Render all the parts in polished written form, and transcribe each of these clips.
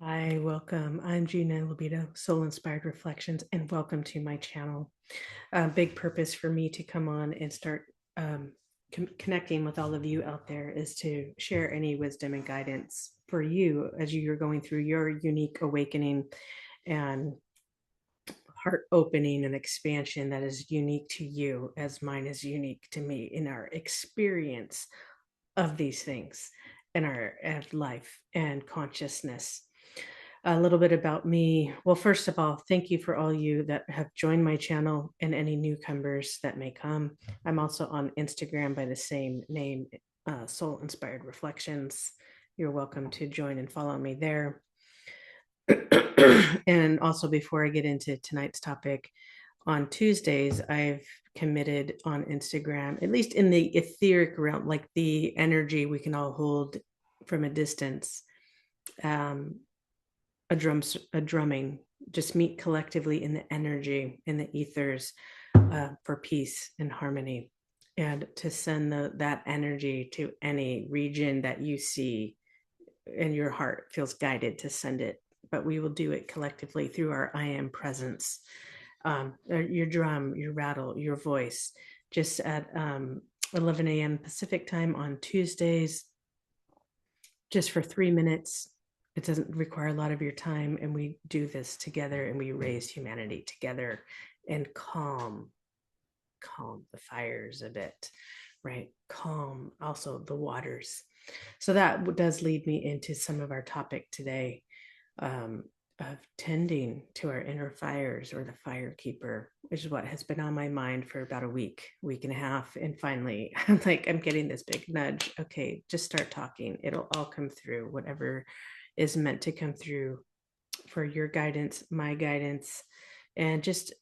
Hi, welcome. I'm Gina Libido, Soul Inspired Reflections, and welcome to my channel. A big purpose for me to come on and start connecting with all of you out there is to share any wisdom and guidance for you as you're going through your unique awakening and heart opening and expansion that is unique to you, as mine is unique to me in our experience of these things in our life and consciousness. A little bit about me. Well, first of all, thank you for all you that have joined my channel and any newcomers that may come. I'm also on Instagram by the same name, Soul Inspired Reflections. You're welcome to join and follow me there. And also, before I get into tonight's topic, on Tuesdays, I've committed on Instagram, at least in the etheric realm, like the energy we can all hold from a distance. A drumming, just meet collectively in the energy, in the ethers, for peace and harmony, and to send that energy to any region that you see and your heart feels guided to send it. But we will do it collectively through our I am presence, your drum, your rattle, your voice, just at 11 a.m. Pacific time on Tuesdays, just for 3 minutes. It doesn't require a lot of your time, and we do this together, and we raise humanity together and calm the fires a bit, right? Calm also the waters. So that does lead me into some of our topic today, of tending to our inner fires, or the fire keeper, which is what has been on my mind for about a week and a half. And finally, I'm getting this big nudge. Okay, just start talking. It'll all come through, whatever is meant to come through for your guidance, my guidance. And just,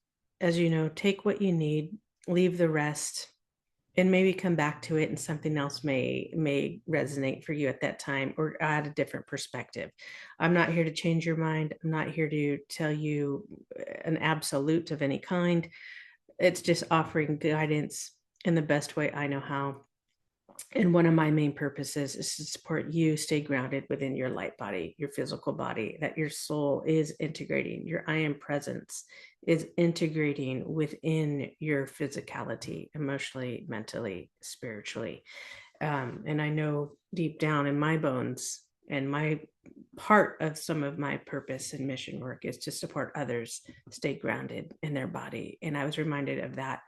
as you know, take what you need, leave the rest, and maybe come back to it, and something else may resonate for you at that time, or add a different perspective. I'm not here to change your mind. I'm not here to tell you an absolute of any kind. It's just offering guidance in the best way I know how. And one of my main purposes is to support you stay grounded within your light body, your physical body, that your soul is integrating, your I am presence is integrating within your physicality, emotionally, mentally, spiritually. And I know deep down in my bones, and my part of some of my purpose and mission work is to support others stay grounded in their body. And I was reminded of that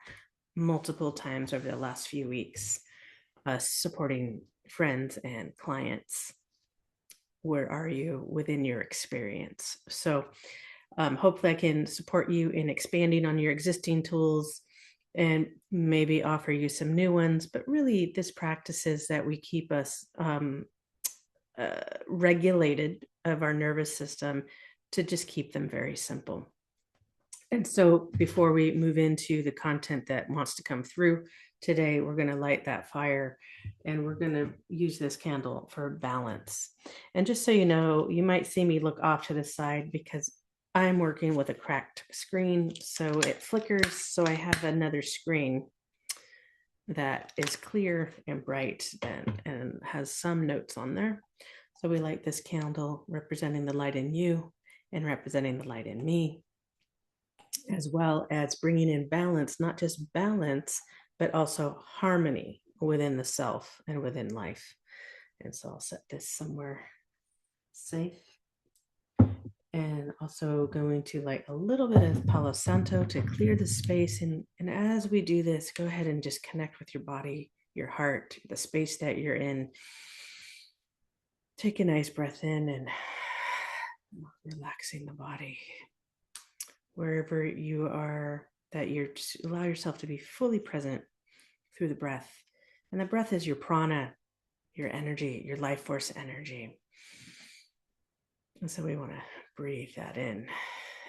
multiple times over the last few weeks, supporting friends and clients. Where are you within your experience? So hopefully I can support you in expanding on your existing tools, and maybe offer you some new ones. But really, this practice is that we keep us regulated of our nervous system, to just keep them very simple. And so before we move into the content that wants to come through today, we're going to light that fire, and we're going to use this candle for balance. And just so you know, you might see me look off to the side because I'm working with a cracked screen, so it flickers. So I have another screen that is clear and bright, and has some notes on there. So we light this candle representing the light in you and representing the light in me, as well as bringing in balance, not just balance, but also harmony within the self and within life. And so I'll set this somewhere safe. And also going to light a little bit of Palo Santo to clear the space. And as we do this, go ahead and just connect with your body, your heart, the space that you're in. Take a nice breath in and relaxing the body. Wherever you are, that you're just allow yourself to be fully present through the breath. And the breath is your prana, your energy, your life force energy. And so we want to breathe that in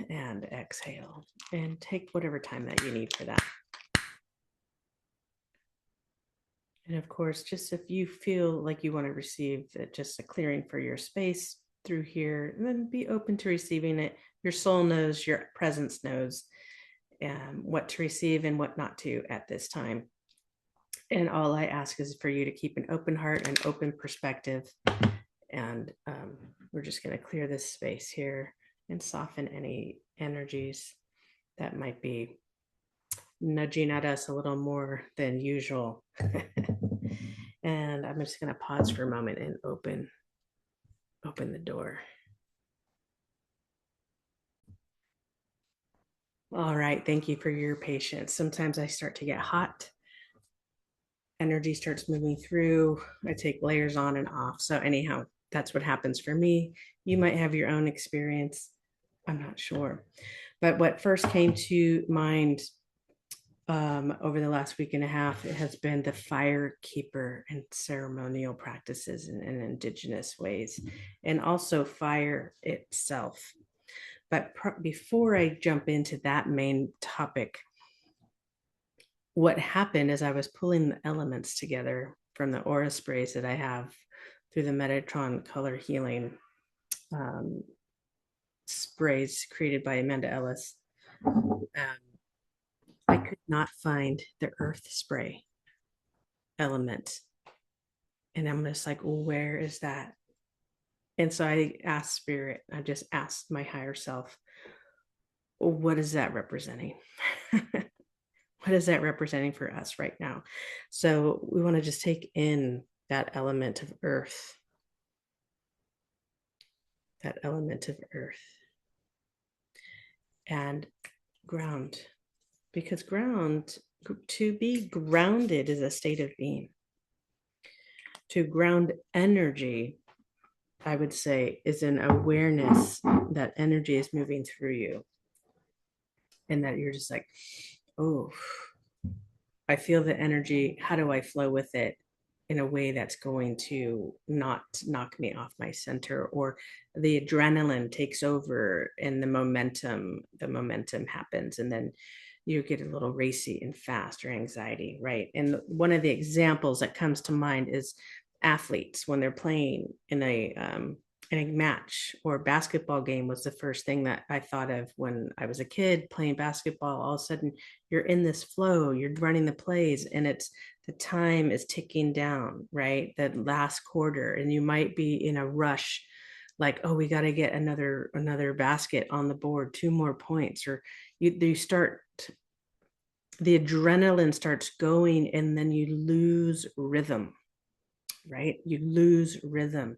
and exhale, and take whatever time that you need for that. And of course, just if you feel like you want to receive just a clearing for your space through here, then be open to receiving it. Your soul knows, your presence knows what to receive and what not to at this time. And all I ask is for you to keep an open heart and open perspective, and we're just going to clear this space here and soften any energies that might be nudging at us a little more than usual. And I'm just going to pause for a moment and open the door. All right, thank you for your patience. Sometimes I start to get hot. Energy starts moving through. I take layers on and off. So anyhow, that's what happens for me. You might have your own experience. I'm not sure. But what first came to mind over the last week and a half, it has been the fire keeper and ceremonial practices in indigenous ways, and also fire itself. But before I jump into that main topic, what happened is I was pulling the elements together from the aura sprays that I have through the Metatron color healing sprays created by Amanda Ellis. I could not find the earth spray element. And I'm just like, well, where is that? And so I asked spirit, I just asked my higher self, well, what is that representing? What is that representing for us right now? So we want to just take in that element of earth, and ground, because to be grounded is a state of being. To ground energy, I would say, is an awareness that energy is moving through you, and that you're just like, oh, I feel the energy. How do I flow with it in a way that's going to not knock me off my center? Or the adrenaline takes over and the momentum happens, and then you get a little racy and fast, or anxiety, right? And one of the examples that comes to mind is athletes when they're playing in a match, or basketball game was the first thing that I thought of when I was a kid playing basketball. All of a sudden you're in this flow, you're running the plays, and it's the time is ticking down, right? That last quarter, and you might be in a rush, like, oh, we got to get another basket on the board, 2 more points, or you start, the adrenaline starts going, and then you lose rhythm, right? You lose rhythm.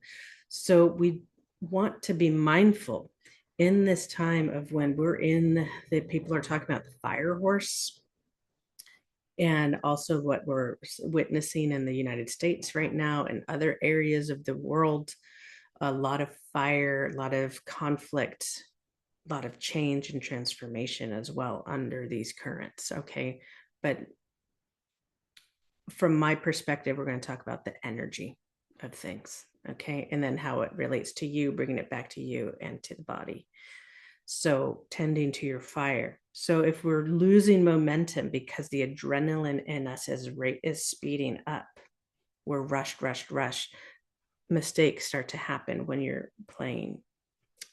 So we want to be mindful in this time of when we're in the, people are talking about the fire horse, and also what we're witnessing in the United States right now and other areas of the world. A lot of fire, a lot of conflict, a lot of change and transformation as well under these currents. Okay. But from my perspective, we're going to talk about the energy of things. Okay. And then how it relates to you, bringing it back to you and to the body. So tending to your fire. So if we're losing momentum because the adrenaline in us is speeding up, we're rushed. Mistakes start to happen when you're playing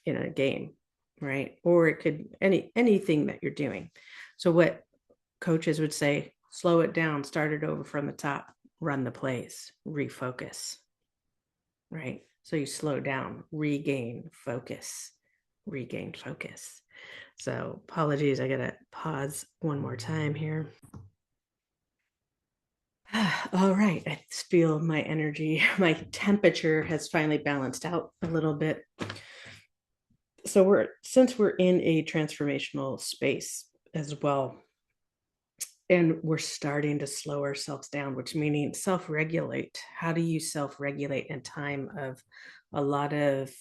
in a game, right? Or it could anything that you're doing. So what coaches would say, slow it down, start it over from the top, run the plays, refocus, right? So you slow down, regain focus. So apologies, I gotta pause one more time here. All right, I feel my energy, my temperature has finally balanced out a little bit. So since we're in a transformational space as well, and we're starting to slow ourselves down, which meaning self-regulate. How do you self-regulate in time of a lot of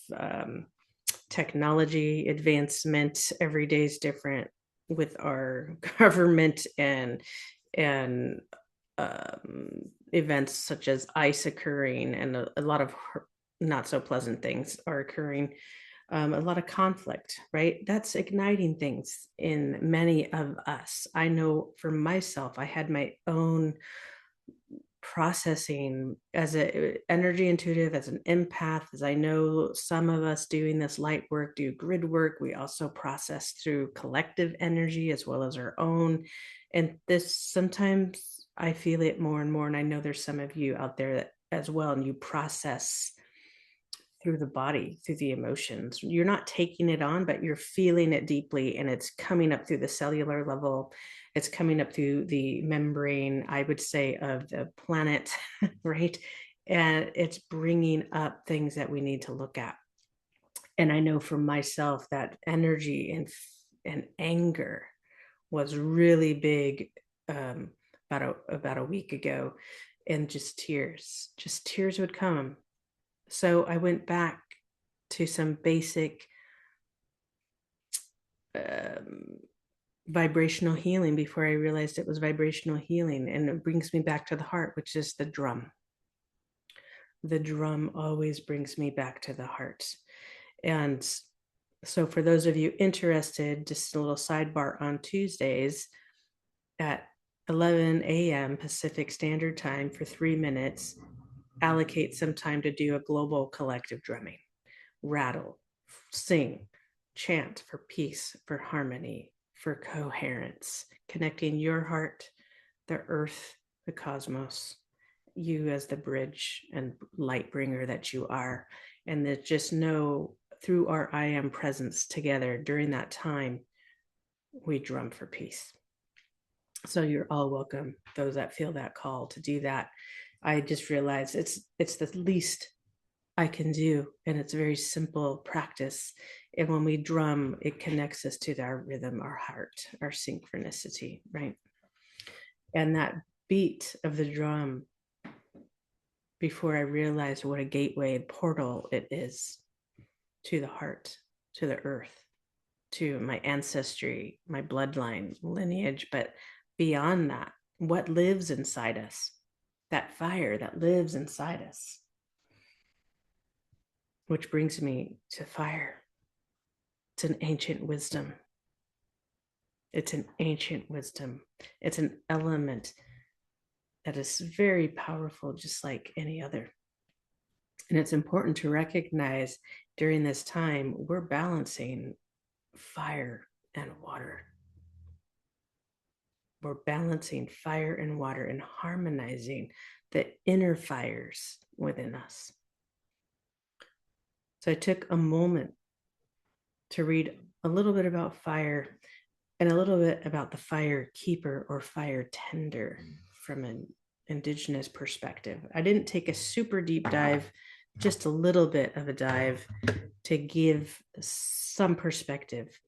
technology advancement? Every day is different with our government and events such as ice occurring, and a lot of not so pleasant things are occurring. A lot of conflict, right? That's igniting things in many of us. I know for myself, I had my own processing as an energy intuitive, as an empath, as I know some of us doing this light work do grid work. We also process through collective energy as well as our own. And this, sometimes I feel it more and more. And I know there's some of you out there that, as well, and you process through the body, through the emotions. You're not taking it on, but you're feeling it deeply, and it's coming up through the cellular level. It's coming up through the membrane, I would say, of the planet, right? And it's bringing up things that we need to look at. And I know for myself that energy and anger was really big about a week ago, and just tears would come. So I went back to some basic vibrational healing before I realized it was vibrational healing. And it brings me back to the heart, which is the drum. The drum always brings me back to the heart. And so for those of you interested, just a little sidebar, on Tuesdays at 11 a.m. Pacific Standard Time for 3 minutes, allocate some time to do a global collective drumming. Rattle, sing, chant for peace, for harmony, for coherence, connecting your heart, the earth, the cosmos, you as the bridge and light bringer that you are. And that just know through our I am presence together during that time, we drum for peace. So you're all welcome, those that feel that call to do that. I just realized it's the least I can do, and it's a very simple practice. And when we drum, it connects us to our rhythm, our heart, our synchronicity, right? And that beat of the drum, before I realized what a gateway and portal it is to the heart, to the earth, to my ancestry, my bloodline, lineage, but beyond that, what lives inside us, that fire that lives inside us. Which brings me to fire. It's an ancient wisdom. It's an ancient wisdom. It's an element that is very powerful, just like any other. And it's important to recognize during this time, we're balancing fire and water. We're balancing fire and water and harmonizing the inner fires within us. So I took a moment to read a little bit about fire and a little bit about the fire keeper or fire tender from an indigenous perspective. I didn't take a super deep dive, just a little bit of a dive to give some perspective.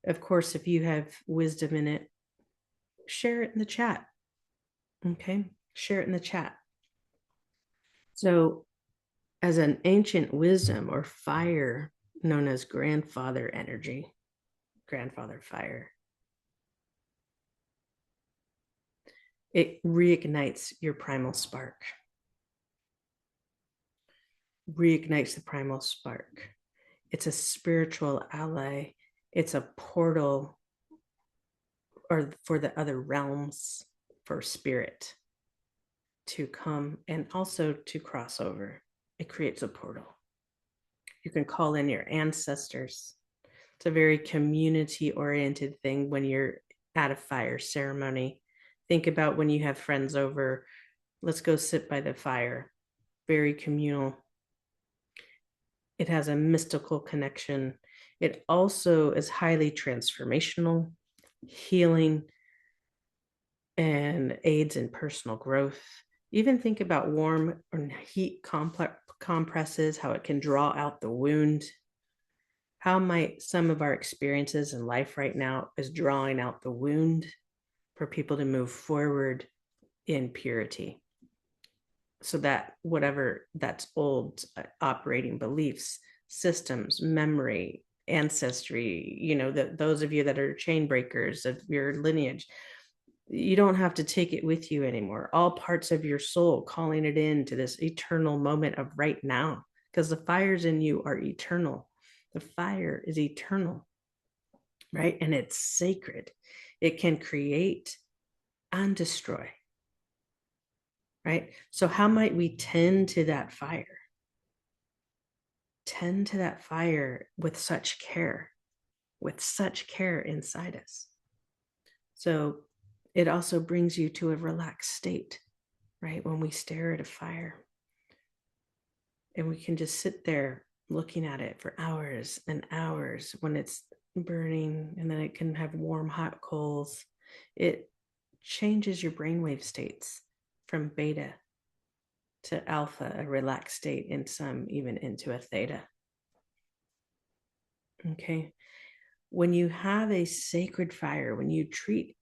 Of course, if you have wisdom in it, share it in the chat. Okay, share it in the chat. So as an ancient wisdom or fire known as grandfather energy, grandfather fire, it reignites your primal spark. Reignites the primal spark. It's a spiritual ally. It's a portal or for the other realms for spirit to come and also to cross over. It creates a portal. You can call in your ancestors. It's a very community-oriented thing when you're at a fire ceremony. Think about when you have friends over, let's go sit by the fire. Very communal. It has a mystical connection. It also is highly transformational, healing, and aids in personal growth. Even think about warm or heat compresses, how it can draw out the wound. How might some of our experiences in life right now is drawing out the wound for people to move forward in purity? So that whatever that's old operating beliefs, systems, memory, ancestry, those of you that are chain breakers of your lineage, you don't have to take it with you anymore. All parts of your soul calling it into this eternal moment of right now, because the fires in you are eternal. The fire is eternal, right? And it's sacred. It can create and destroy. Right? So how might we tend to that fire? Tend to that fire with such care inside us. So it also brings you to a relaxed state, right? When we stare at a fire and we can just sit there looking at it for hours and hours when it's burning, and then it can have warm, hot coals. It changes your brainwave states from beta to alpha, a relaxed state, and some even into a theta. Okay. When you have a sacred fire, when you treat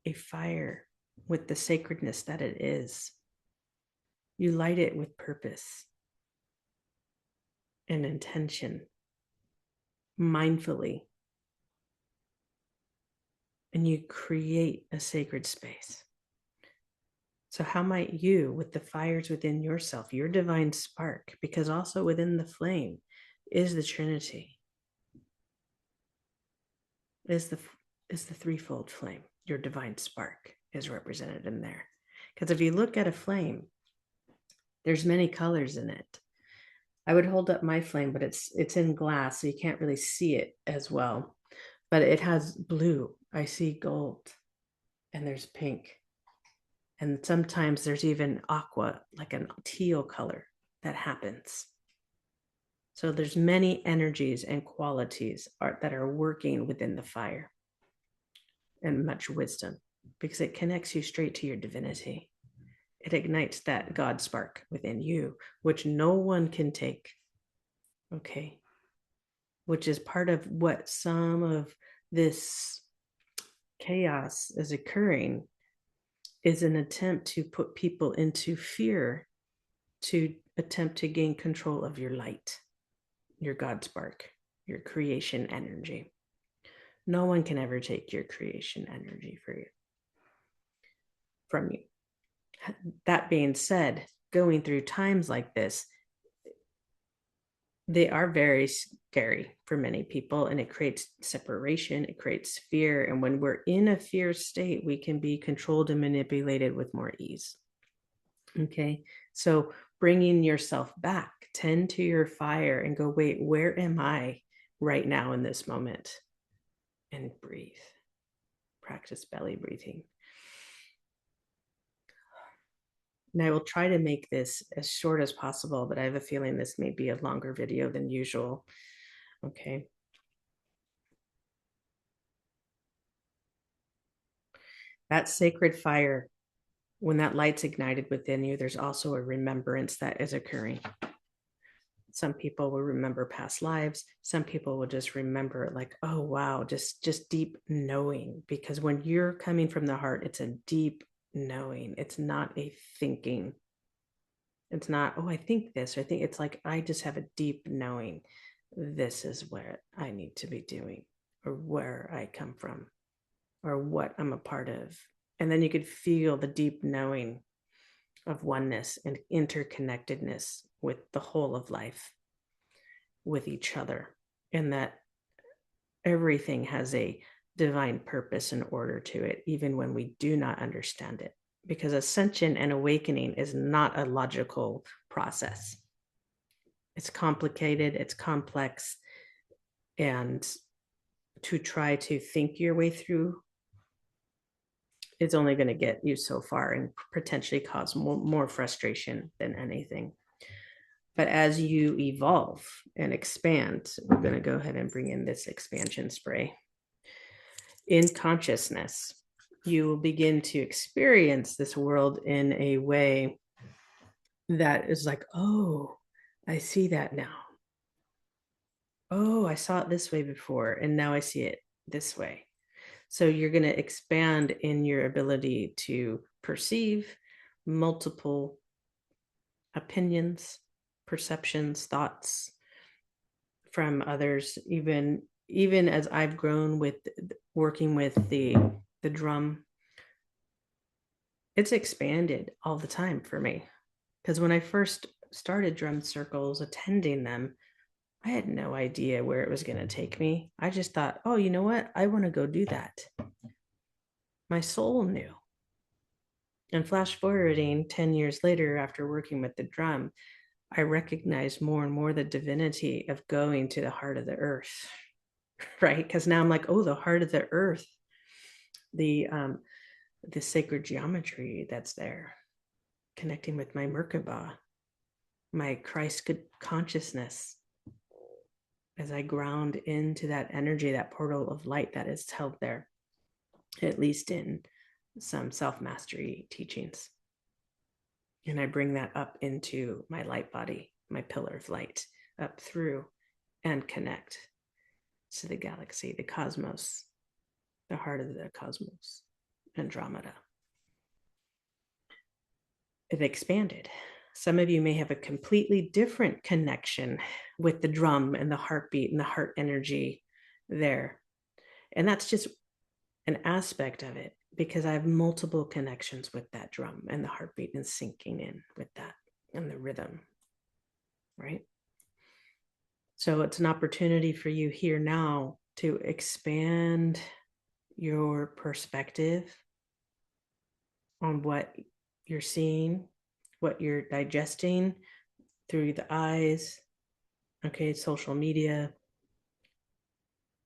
a fire with the sacredness that it is, you light it with purpose and intention, mindfully, and you create a sacred space. So how might you, with the fires within yourself, your divine spark, because also within the flame is the Trinity, is the threefold flame. Your divine spark is represented in there. Because if you look at a flame, there's many colors in it. I would hold up my flame, but it's in glass, so you can't really see it as well. But it has blue. I see gold, and there's pink. And sometimes there's even aqua, like a teal color that happens. So there's many energies and qualities that are working within the fire, and much wisdom, because it connects you straight to your divinity. It ignites that God spark within you, which no one can take. Okay. Which is part of what some of this chaos is occurring, is an attempt to put people into fear, to attempt to gain control of your light, your God spark, your creation energy. No one can ever take your creation energy from you. That being said, going through times like this, they are very scary for many people, and it creates separation, it creates fear. And when we're in a fear state, we can be controlled and manipulated with more ease. Okay, so bringing yourself back, tend to your fire and go, wait, where am I right now in this moment? And breathe. Practice belly breathing. And I will try to make this as short as possible, but I have a feeling this may be a longer video than usual. Okay. That sacred fire, when that light's ignited within you, there's also a remembrance that is occurring. Some people will remember past lives. Some people will just remember it like, oh, wow, just deep knowing. Because when you're coming from the heart, it's a deep knowing. It's not a thinking. It's not, oh, I think this. I think it's like, I just have a deep knowing. This is what I need to be doing, or where I come from, or what I'm a part of. And then you could feel the deep knowing of oneness and interconnectedness with the whole of life, with each other, and that everything has a divine purpose and order to it, even when we do not understand it. Because ascension and awakening is not a logical process. It's complicated, it's complex, and to try to think your way through, it's only going to get you so far and potentially cause more frustration than anything. But as you evolve and expand, we're going to go ahead and bring in this expansion spray. In consciousness, you will begin to experience this world in a way that is like, oh, I see that now. Oh, I saw it this way before, and now I see it this way. So you're going to expand in your ability to perceive multiple opinions, perceptions, thoughts from others, even as I've grown with working with the drum. It's expanded all the time for me, because when I first started drum circles, attending them, I had no idea where it was going to take me. I just thought, oh, you know what? I want to go do that. My soul knew. And flash forwarding 10 years later, after working with the drum, I recognized more and more the divinity of going to the heart of the earth, right? Because now I'm like, oh, the heart of the earth, the sacred geometry that's there, connecting with my Merkaba, my Christ consciousness, as I ground into that energy, that portal of light that is held there, at least in some self-mastery teachings. And I bring that up into my light body, my pillar of light, up through and connect to the galaxy, the cosmos, the heart of the cosmos, Andromeda. It expanded. Some of you may have a completely different connection with the drum and the heartbeat and the heart energy there. And that's just an aspect of it, because I have multiple connections with that drum and the heartbeat and sinking in with that and the rhythm, right? So it's an opportunity for you here now to expand your perspective on what you're seeing, what you're digesting through the eyes, okay, social media.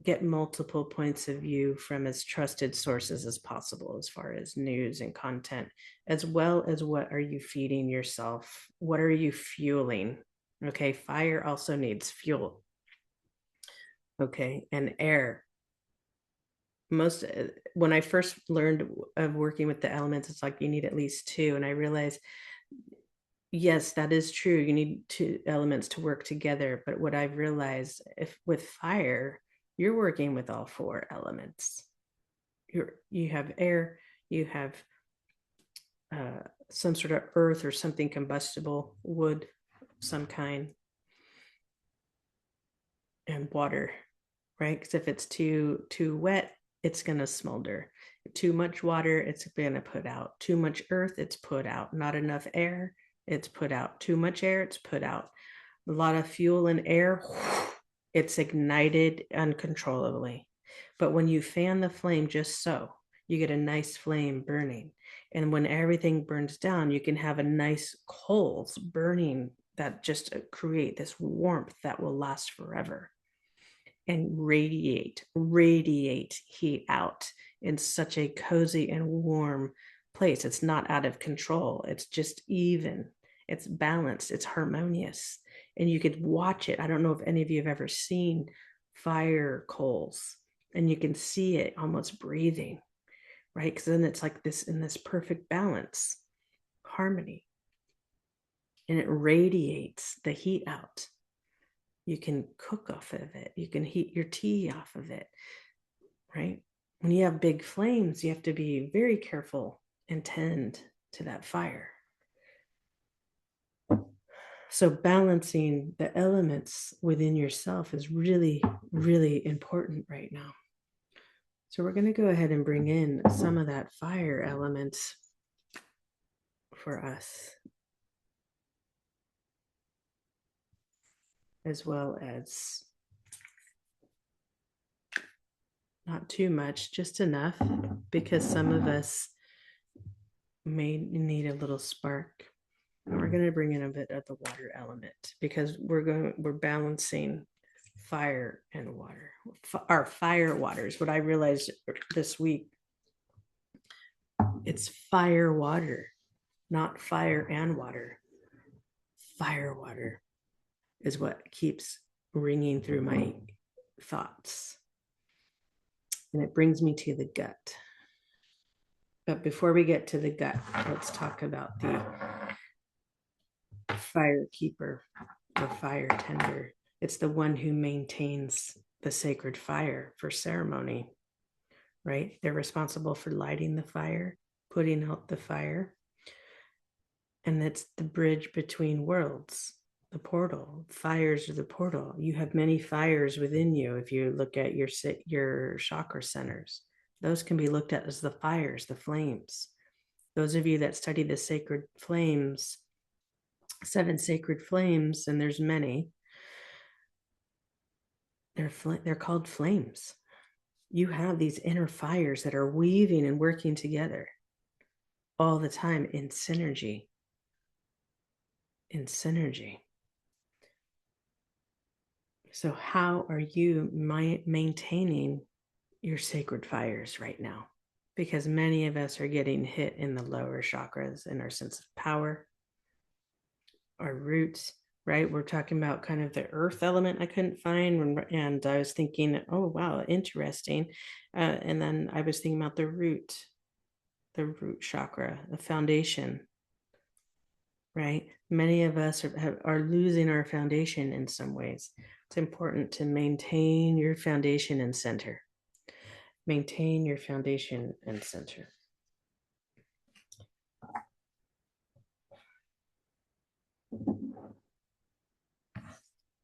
Get multiple points of view from as trusted sources as possible as far as news and content, as well as what are you feeding yourself? What are you fueling? Okay, fire also needs fuel. Okay, and air. When I first learned of working with the elements, it's like you need at least two. And I realized, yes, that is true. You need two elements to work together. But what I've realized, if with fire, you're working with all four elements. You have air, you have some sort of earth or something combustible, wood, some kind, and water, right? Because if it's too wet, it's going to smolder. Too much water, it's going to put out. Too much earth, it's put out. Not enough air, it's put out. Too much air, it's put out. A lot of fuel and air, it's ignited uncontrollably. But when you fan the flame just so, you get a nice flame burning. And when everything burns down, you can have a nice coals burning that just create this warmth that will last forever and radiate heat out in such a cozy and warm place. It's not out of control. It's just even. It's balanced. It's harmonious. And you could watch it. I don't know if any of you have ever seen fire coals, and you can see it almost breathing, right? Because then it's like this in this perfect balance, harmony, and it radiates the heat out. You can cook off of it. You can heat your tea off of it, right? When you have big flames, you have to be very careful and tend to that fire. So balancing the elements within yourself is really, really important right now. So we're going to go ahead and bring in some of that fire element for us, as well as not too much, just enough, because some of us may need a little spark. And we're going to bring in a bit of the water element, because we're balancing fire and water. Our fire waters. What I realized this week, it's fire water, not fire and water. Fire water is what keeps ringing through my thoughts. And it brings me to the gut. But before we get to the gut, let's talk about the fire keeper or fire tender. It's the one who maintains the sacred fire for ceremony, right? They're responsible for lighting the fire, putting out the fire. And it's the bridge between worlds, the portal. Fires are the portal. You have many fires within you. If you look at your chakra centers, those can be looked at as the fires, the flames. Those of you that study the sacred flames, 7 sacred flames, and there's many, they're called flames. You have these inner fires that are weaving and working together all the time in synergy. So how are you maintaining your sacred fires right now? Because many of us are getting hit in the lower chakras, in our sense of power, our roots. right? We're talking about kind of the earth element I couldn't find. And I was thinking, oh, wow, interesting. And then I was thinking about the root chakra, the foundation, right? Many of us are losing our foundation in some ways. It's important to maintain your foundation and center. Maintain your foundation and center.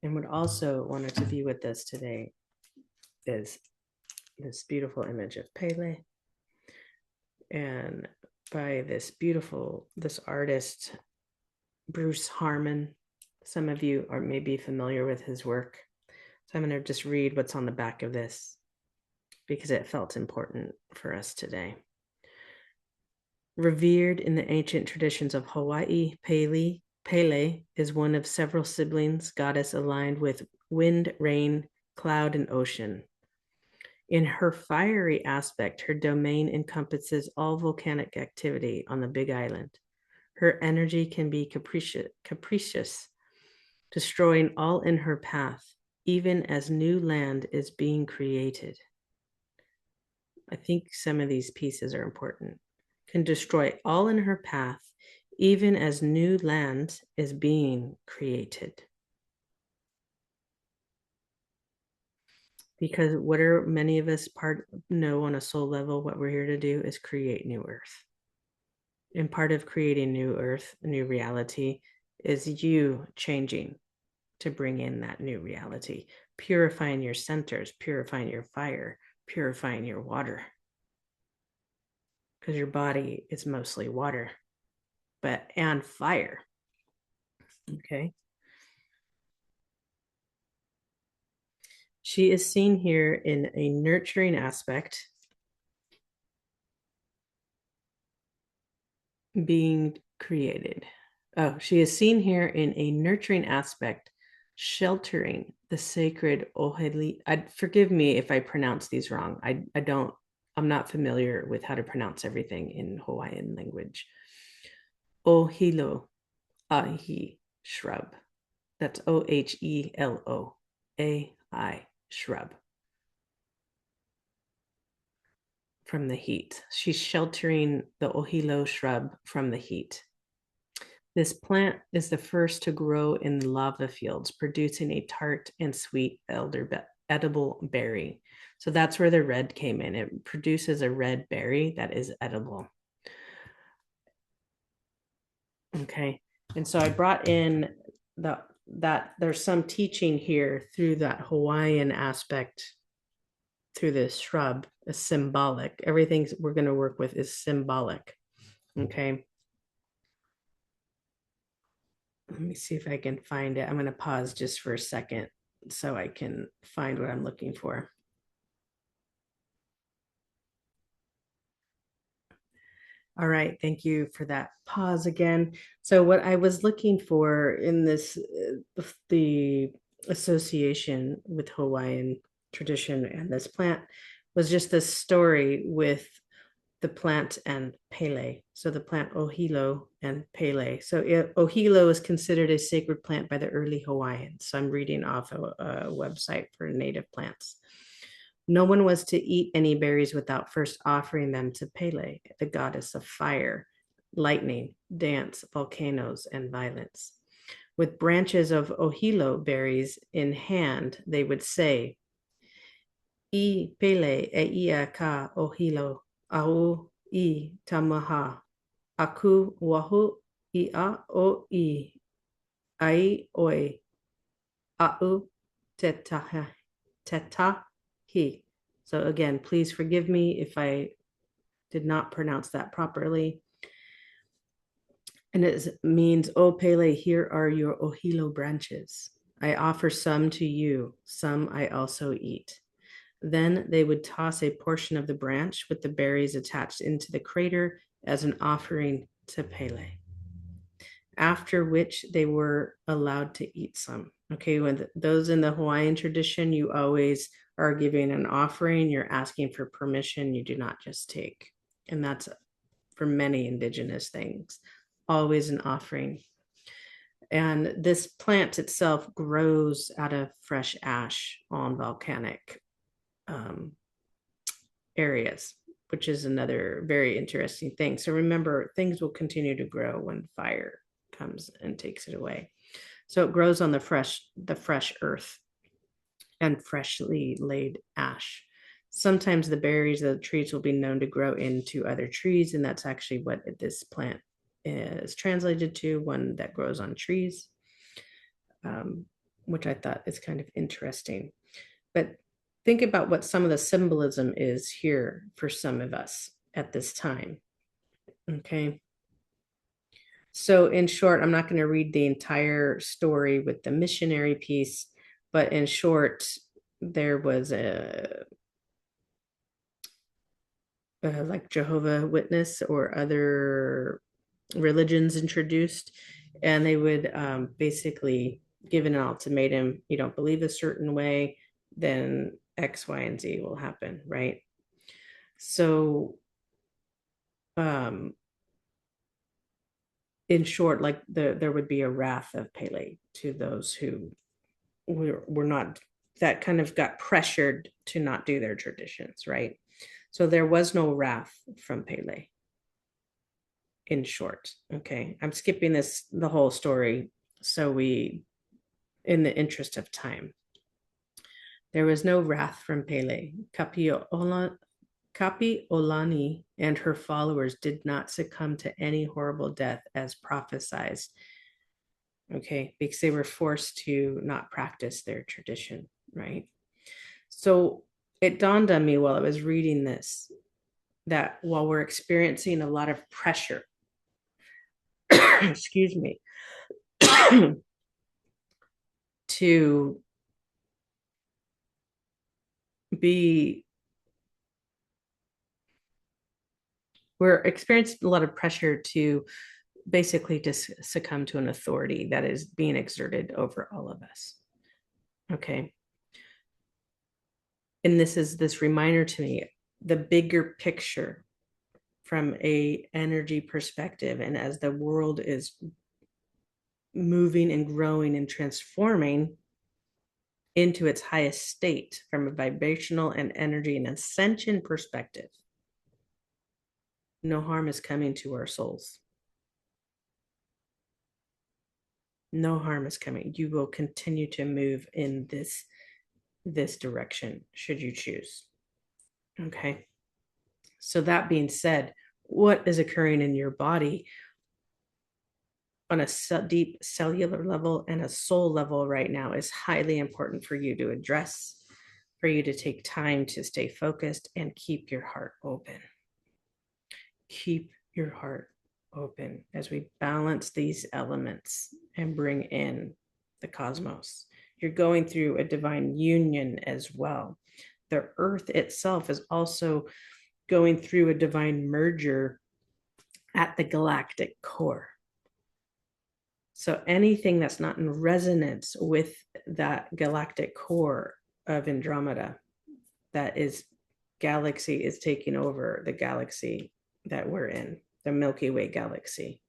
And what also wanted to be with us today is this beautiful image of Pele, and by this artist, Bruce Harmon. Some of you are maybe familiar with his work. So I'm going to just read what's on the back of this because it felt important for us today. Revered in the ancient traditions of Hawaii, Pele is one of several siblings, goddess aligned with wind, rain, cloud, and ocean. In her fiery aspect, her domain encompasses all volcanic activity on the Big Island. Her energy can be capricious, destroying all in her path, even as new land is being created. I think some of these pieces are important. Can destroy all in her path, even as new land is being created. Because what are many of us know on a soul level, what we're here to do is create new earth. And part of creating new earth, new reality, is you changing to bring in that new reality, purifying your centers, purifying your fire, purifying your water. Because your body is mostly water, and fire. Okay. She is seen here in a nurturing aspect, being created. Oh, she is seen here in a nurturing aspect, sheltering the sacred Oheli. Forgive me if I pronounce these wrong. I'm not familiar with how to pronounce everything in Hawaiian language. Ohilo Ahi shrub. That's OHELOAI shrub. From the heat. She's sheltering the ohilo shrub from the heat. This plant is the first to grow in the lava fields, producing a tart and sweet edible berry. So that's where the red came in. It produces a red berry that is edible. Okay. And so I brought in that there's some teaching here through that Hawaiian aspect, through this shrub, is symbolic. Everything we're going to work with is symbolic. Okay. Let me see if I can find it. I'm going to pause just for a second so I can find what I'm looking for. All right, thank you for that pause again. So what I was looking for in this, the association with Hawaiian tradition and this plant, was just this story with the plant and Pele. So the plant Ohilo and Pele. So Ohilo is considered a sacred plant by the early Hawaiians. So I'm reading off a website for native plants. No one was to eat any berries without first offering them to Pele, the goddess of fire, lightning, dance, volcanoes, and violence. With branches of ohilo berries in hand, they would say, I Pele e ia ka ohilo, au I tamaha, aku wahu I a o I, ai oi, au tetahi. So again, please forgive me if I did not pronounce that properly. And it means, "O Pele, here are your ohilo branches. I offer some to you, some I also eat." Then they would toss a portion of the branch with the berries attached into the crater as an offering to Pele, after which they were allowed to eat some. Okay, when those in the Hawaiian tradition, you always are giving an offering, you're asking for permission, you do not just take. And that's for many indigenous things, always an offering. And this plant itself grows out of fresh ash on volcanic areas, which is another very interesting thing. So remember, things will continue to grow when fire comes and takes it away. So it grows on the fresh earth and freshly laid ash. Sometimes the berries of the trees will be known to grow into other trees, and that's actually what this plant is translated to, one that grows on trees, which I thought is kind of interesting. But think about what some of the symbolism is here for some of us at this time. Okay. So, in short, I'm not going to read the entire story with the missionary piece, but in short, there was a like Jehovah Witness or other religions introduced, and they would basically give an ultimatum: you don't believe a certain way, then X, Y, and Z will happen, right? So, in short, like there would be a wrath of Pele to those who were not, that kind of got pressured to not do their traditions, right? So there was no wrath from Pele, in short. Okay, I'm skipping the whole story, so we, in the interest of time. There was no wrath from Pele. Kapi'olani and her followers did not succumb to any horrible death as prophesied, okay, because they were forced to not practice their tradition, right? So it dawned on me while I was reading this that while we're experiencing a lot of pressure, excuse me, to be, we're experiencing a lot of pressure to basically just succumb to an authority that is being exerted over all of us. Okay. And this is this reminder to me, the bigger picture from a energy perspective, and as the world is moving and growing and transforming into its highest state from a vibrational and energy and ascension perspective, no harm is coming to our souls. No harm is coming. You will continue to move in this direction should you choose. Okay. So that being said, what is occurring in your body on a deep cellular level and a soul level right now is highly important for you to address, for you to take time to stay focused and keep your heart open. Keep your heart open as we balance these elements and bring in the cosmos. You're going through a divine union as well. The earth itself is also going through a divine merger at the galactic core. So anything that's not in resonance with that galactic core of Andromeda, that is galaxy, is taking over the galaxy that we're in, the Milky Way galaxy.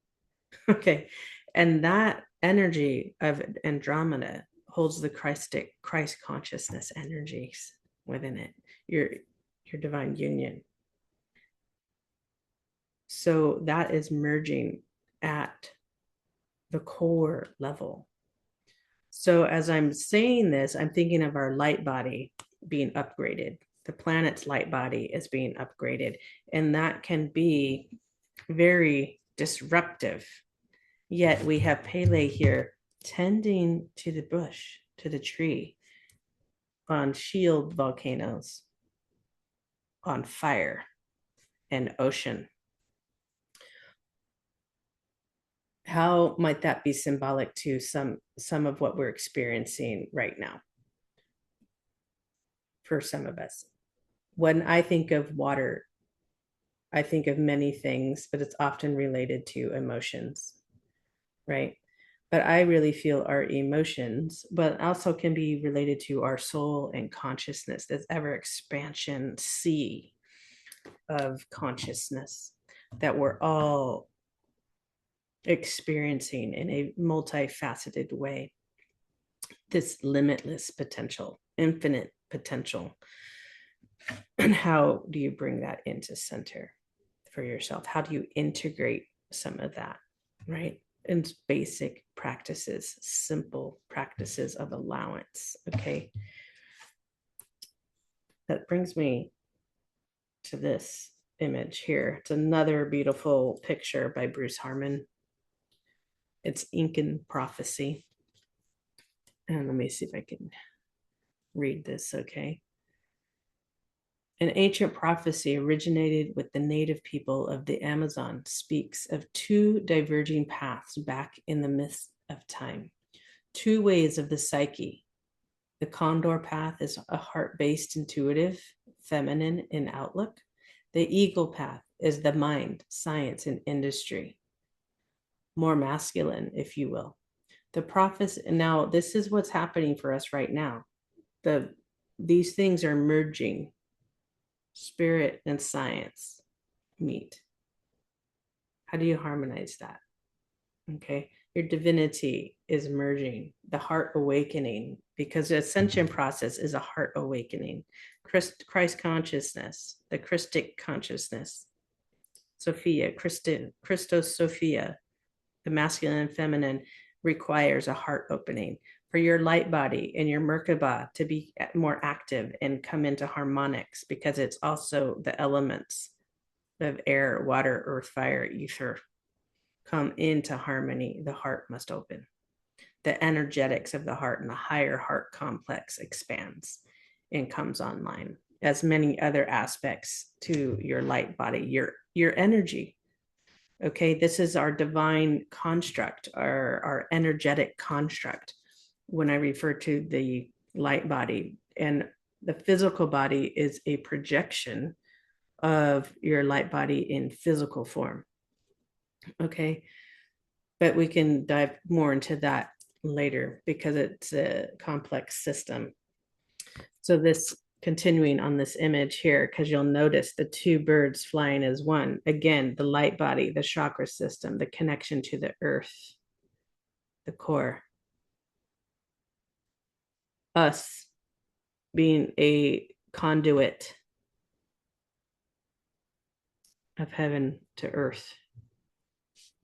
Okay. And that energy of Andromeda holds the Christ consciousness energies within it, your divine union. So that is merging at the core level. So as I'm saying this, I'm thinking of our light body being upgraded. The planet's light body is being upgraded, and that can be very disruptive. Yet we have Pele here tending to the bush, to the tree, on shield volcanoes, on fire and ocean. How might that be symbolic to some of what we're experiencing right now for some of us? When I think of water, I think of many things, but it's often related to emotions, right? But I really feel our emotions, but also can be related to our soul and consciousness, this ever expansion sea of consciousness that we're all experiencing in a multifaceted way this limitless potential, infinite potential. And how do you bring that into center for yourself? How do you integrate some of that, right? And basic practices, simple practices of allowance. Okay. That brings me to this image here. It's another beautiful picture by Bruce Harmon. It's Incan prophecy. And let me see if I can read this, okay? An ancient prophecy originated with the native people of the Amazon speaks of two diverging paths back in the mist of time, two ways of the psyche. The condor path is a heart-based, intuitive, feminine in outlook. The eagle path is the mind, science, and industry, more masculine, if you will. The prophecy, now this is what's happening for us right now. These things are merging. Spirit and science meet. How do you harmonize that? Okay. Your divinity is merging, the heart awakening, because the ascension process is a heart awakening. Christ consciousness, the Christic consciousness, Sophia, Christos Sophia, the masculine and feminine requires a heart opening for your light body and your Merkaba to be more active and come into harmonics, because it's also the elements of air, water, earth, fire, ether come into harmony. The heart must open. The energetics of the heart and the higher heart complex expands and comes online, as many other aspects to your light body, your energy. Okay, this is our divine construct, our energetic construct. When I refer to the light body, and the physical body is a projection of your light body in physical form. Okay, but we can dive more into that later because it's a complex system. So this, continuing on this image here, because you'll notice the two birds flying as one. Again, the light body, the chakra system, the connection to the earth, the core. Us being a conduit of heaven to earth.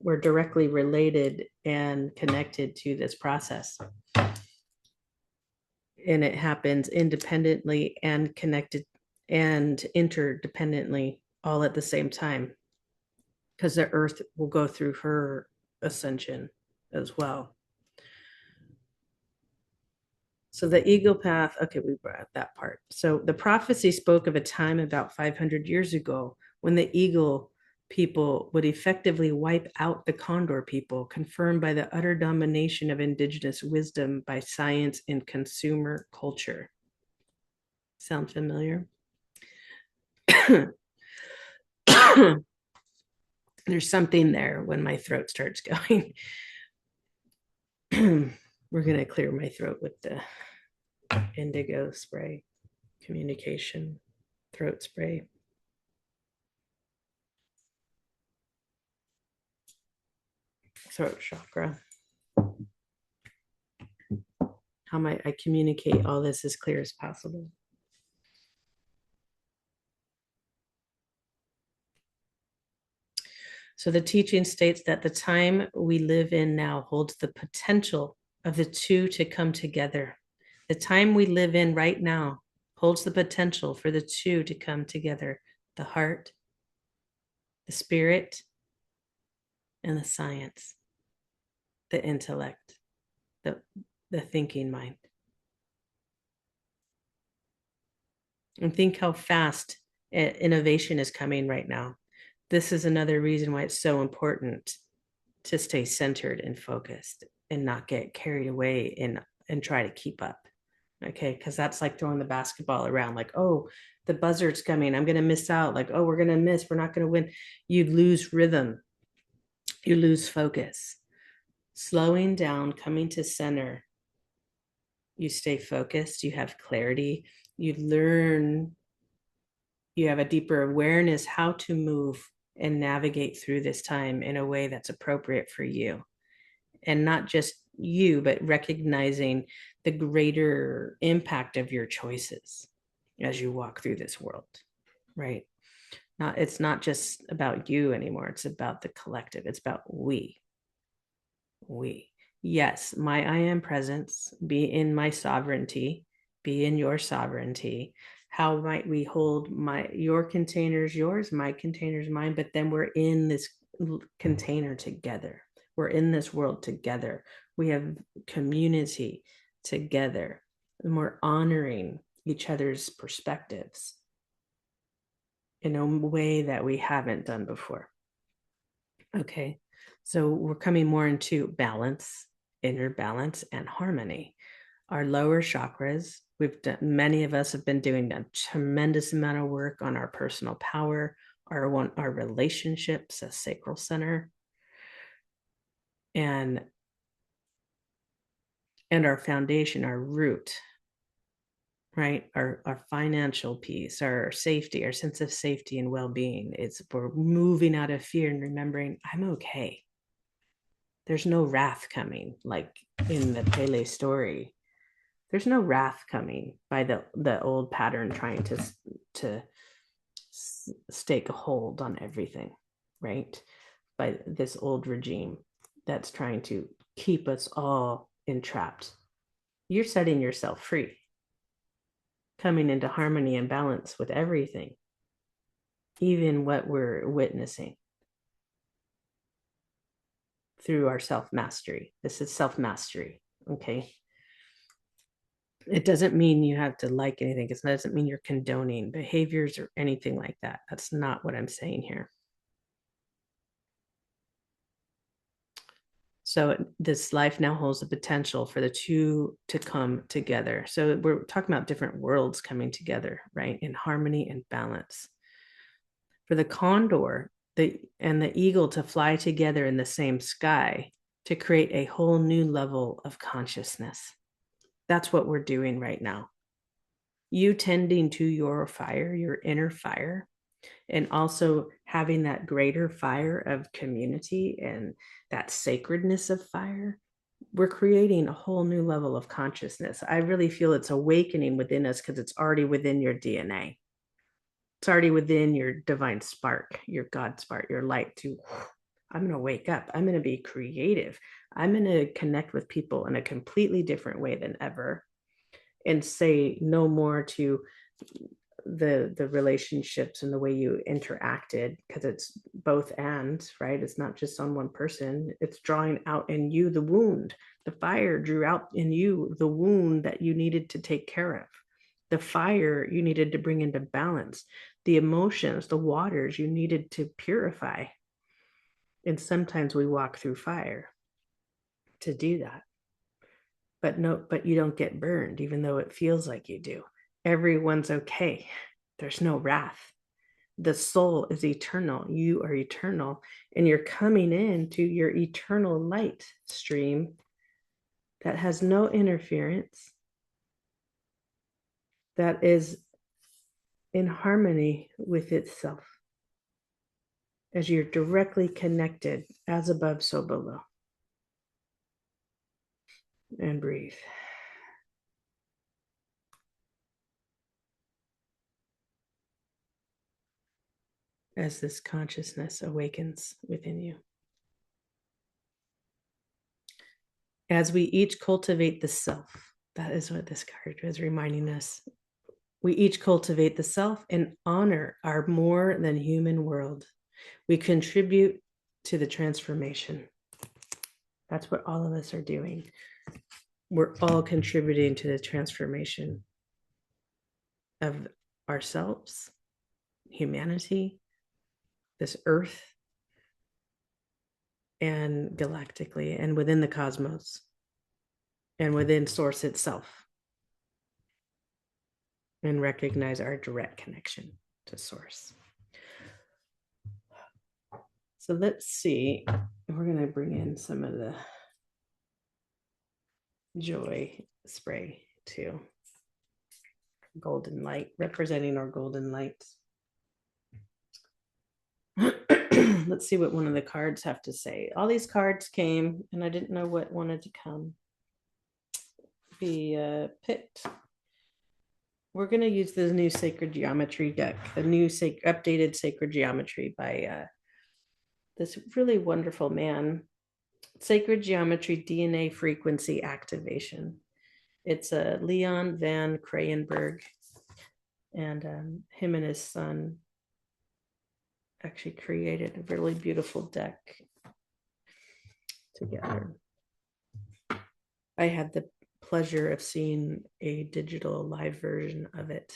We're directly related and connected to this process. And it happens independently and connected and interdependently all at the same time, because the earth will go through her ascension as well. So the eagle path, okay, we brought that part. So the prophecy spoke of a time about 500 years ago when the eagle people would effectively wipe out the condor people, confirmed by the utter domination of indigenous wisdom by science and consumer culture. Sound familiar? There's something there when my throat starts going. We're going to clear my throat with the indigo spray, communication, throat spray. Throat chakra. How might I communicate all this as clear as possible? So the teaching states that the time we live in now holds the potential of the two to come together. The time we live in right now holds the potential for the two to come together: the heart, the spirit, and the science, the intellect, the thinking mind. And think how fast innovation is coming right now. This is another reason why it's so important to stay centered and focused and not get carried away and try to keep up. Okay, because that's like throwing the basketball around, like, oh, the buzzard's coming, I'm going to miss out. Like, oh, we're going to miss, we're not going to win. You lose rhythm, you lose focus. Slowing down, coming to center, you stay focused, you have clarity, you learn, you have a deeper awareness how to move and navigate through this time in a way that's appropriate for you. And not just you, but recognizing the greater impact of your choices as you walk through this world, right? It's not just about you anymore. It's about the collective. It's about we. Yes, my I am presence, be in my sovereignty, be in your sovereignty. How might we hold your containers yours, my containers mine, but then we're in this container together. We're in this world together. We have community together, and we're honoring each other's perspectives in a way that we haven't done before. Okay, so we're coming more into balance, inner balance, and harmony. Our lower chakras, many of us have been doing a tremendous amount of work on our personal power, our relationships, a sacral center, and our foundation, our root, right? Our financial piece, our safety, our sense of safety and well-being. We're moving out of fear and remembering I'm okay. There's no wrath coming, like in the Pele story. There's no wrath coming by the old pattern trying to stake a hold on everything, right? By this old regime that's trying to keep us all entrapped. You're setting yourself free, coming into harmony and balance with everything, even what we're witnessing through our self-mastery. This is self-mastery, okay? It doesn't mean you have to like anything. It doesn't mean you're condoning behaviors or anything like that. That's not what I'm saying here. So this life now holds the potential for the two to come together. So we're talking about different worlds coming together, right? In harmony and balance. For the condor and the eagle to fly together in the same sky to create a whole new level of consciousness. That's what we're doing right now. You tending to your fire, your inner fire, and also having that greater fire of community and that sacredness of fire, we're creating a whole new level of consciousness. I really feel it's awakening within us because it's already within your DNA. It's already within your divine spark, your God spark, your light to, I'm going to wake up. I'm going to be creative. I'm going to connect with people in a completely different way than ever and say no more to the relationships and the way you interacted, because it's both and, right? It's not just on one person. It's drawing out in you the wound. The fire drew out in you the wound that you needed to take care of, the fire you needed to bring into balance, the emotions, the waters you needed to purify. And sometimes we walk through fire to do that, but you don't get burned, even though it feels like you do. Everyone's okay. There's no wrath. The soul is eternal. You are eternal, and you're coming into your eternal light stream that has no interference, that is in harmony with itself, as you're directly connected, as above, so below. And breathe. As this consciousness awakens within you. As we each cultivate the self, that is what this card is reminding us. We each cultivate the self and honor our more than human world. We contribute to the transformation. That's what all of us are doing. We're all contributing to the transformation of ourselves, humanity, this earth, and galactically, and within the cosmos, and within Source itself. And recognize our direct connection to Source. So let's see. We're going to bring in some of the joy spray too. Golden light, representing our golden light. let's see what one of the cards have to say. All these cards came and I didn't know what wanted to be picked. We're going to use the new sacred geometry deck, the new updated sacred geometry by this really wonderful man. Sacred geometry DNA frequency activation. It's a Leon Van Krayenberg, and him and his son actually created a really beautiful deck together. I had the pleasure of seeing a digital live version of it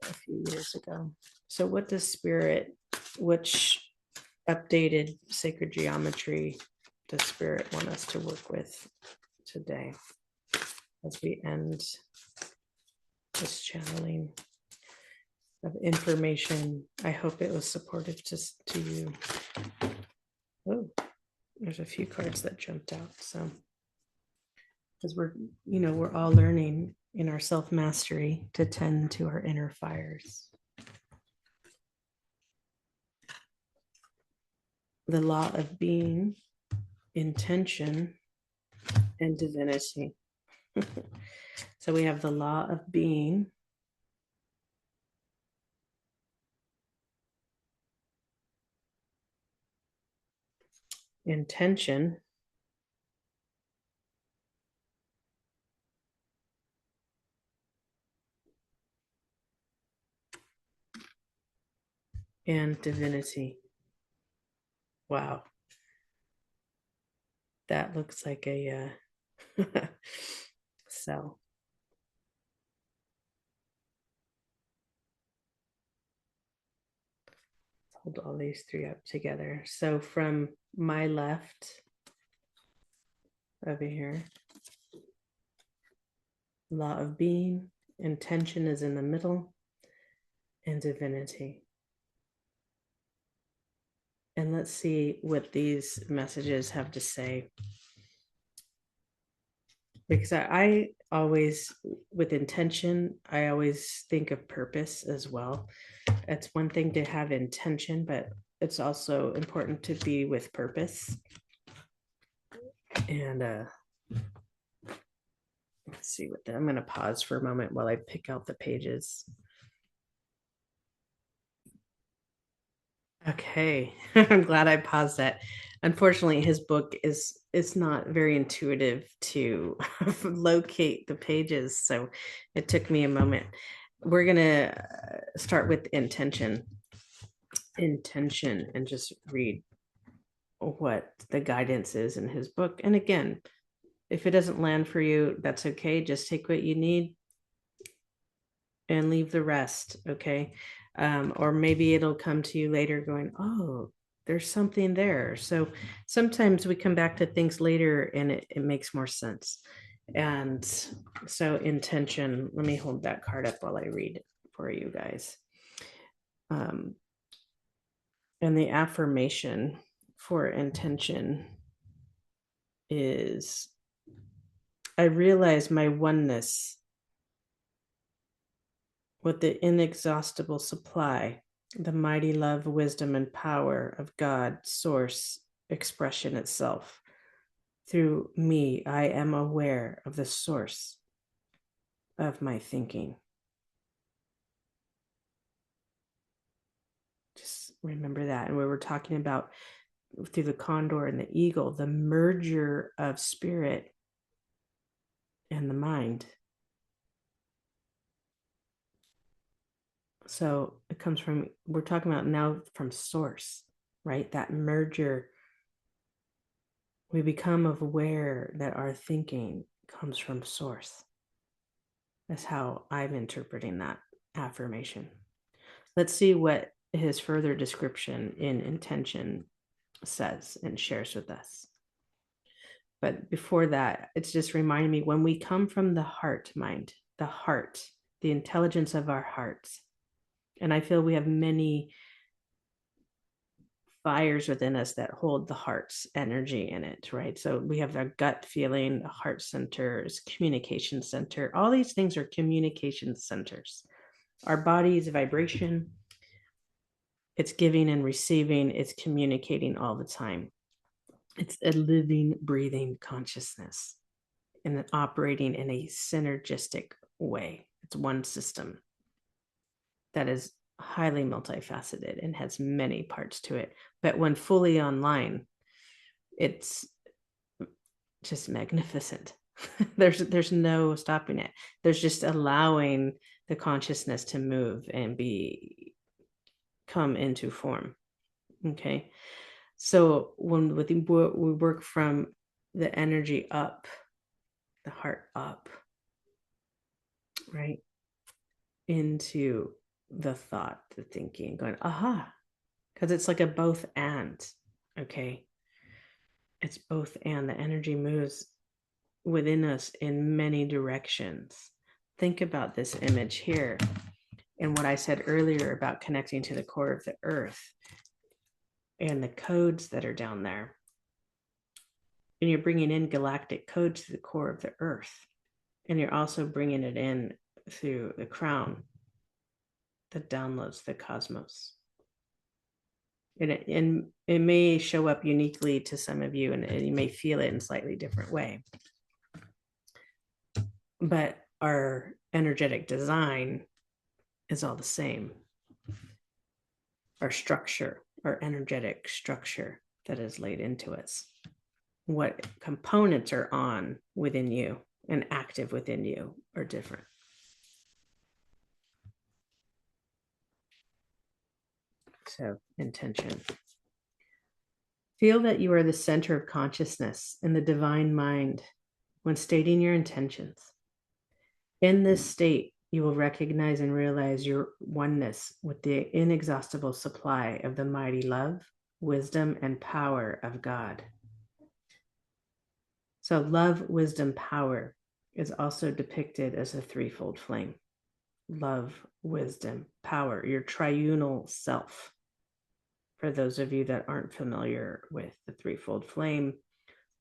a few years ago. So what does Spirit, which updated sacred geometry does Spirit want us to work with today as we end this channeling of information? I hope it was supportive to you. Oh, there's a few cards that jumped out. So because we're all learning in our self-mastery to tend to our inner fires. The law of being, intention, and divinity. So we have the law of being, intention, and divinity. Wow. That looks like a cell. Hold all these three up together. So from my left over here, law of being, intention is in the middle, and divinity. And let's see what these messages have to say. Because I always, with intention, I always think of purpose as well. It's one thing to have intention, but it's also important to be with purpose. And let's see I'm going to pause for a moment while I pick out the pages. Okay, I'm glad I paused that. Unfortunately, his book is not very intuitive to locate the pages, so it took me a moment. We're gonna start with intention, and just read what the guidance is in his book. And again, if it doesn't land for you, that's okay. Just take what you need and leave the rest, okay? Or maybe it'll come to you later going, oh, there's something there. So sometimes we come back to things later and it makes more sense. And so intention, let me hold that card up while I read it for you guys. And the affirmation for intention is, I realize my oneness with the inexhaustible supply, the mighty love, wisdom, and power of God, source, expression itself. Through me, I am aware of the source of my thinking. Just remember that. And we were talking about through the condor and the eagle, the merger of spirit and the mind. So it comes from, we're talking about now from source, right? That merger. We become aware that our thinking comes from source. That's how I'm interpreting that affirmation. Let's see what his further description in intention says and shares with us. But before that, it's just reminding me, when we come from the heart mind, the heart, the intelligence of our hearts, and I feel we have many fires within us that hold the heart's energy in it, right? So we have our gut feeling, the heart centers, communication center. All these things are communication centers. Our body is vibration. It's giving and receiving. It's communicating all the time. It's a living, breathing consciousness and operating in a synergistic way. It's one system that is highly multifaceted and has many parts to it. But when fully online, it's just magnificent. There's no stopping it. There's just allowing the consciousness to move and come into form. Okay. So when we work from the energy up, the heart up, right, into the thought, the thinking, going, aha, because it's like a both and. Okay. It's both and. The energy moves within us in many directions. Think about this image here and what I said earlier about connecting to the core of the earth and the codes that are down there. And you're bringing in galactic codes to the core of the earth. And you're also bringing it in through the crown that downloads the cosmos. And it may show up uniquely to some of you, and you may feel it in a slightly different way. But our energetic design is all the same. Our structure, our energetic structure that is laid into us. What components are on within you and active within you are different. So, intention. Feel that you are the center of consciousness in the divine mind when stating your intentions. In this state, you will recognize and realize your oneness with the inexhaustible supply of the mighty love, wisdom, and power of God. So love, wisdom, power is also depicted as a threefold flame. Love, wisdom, power, your triunal self. For those of you that aren't familiar with the threefold flame,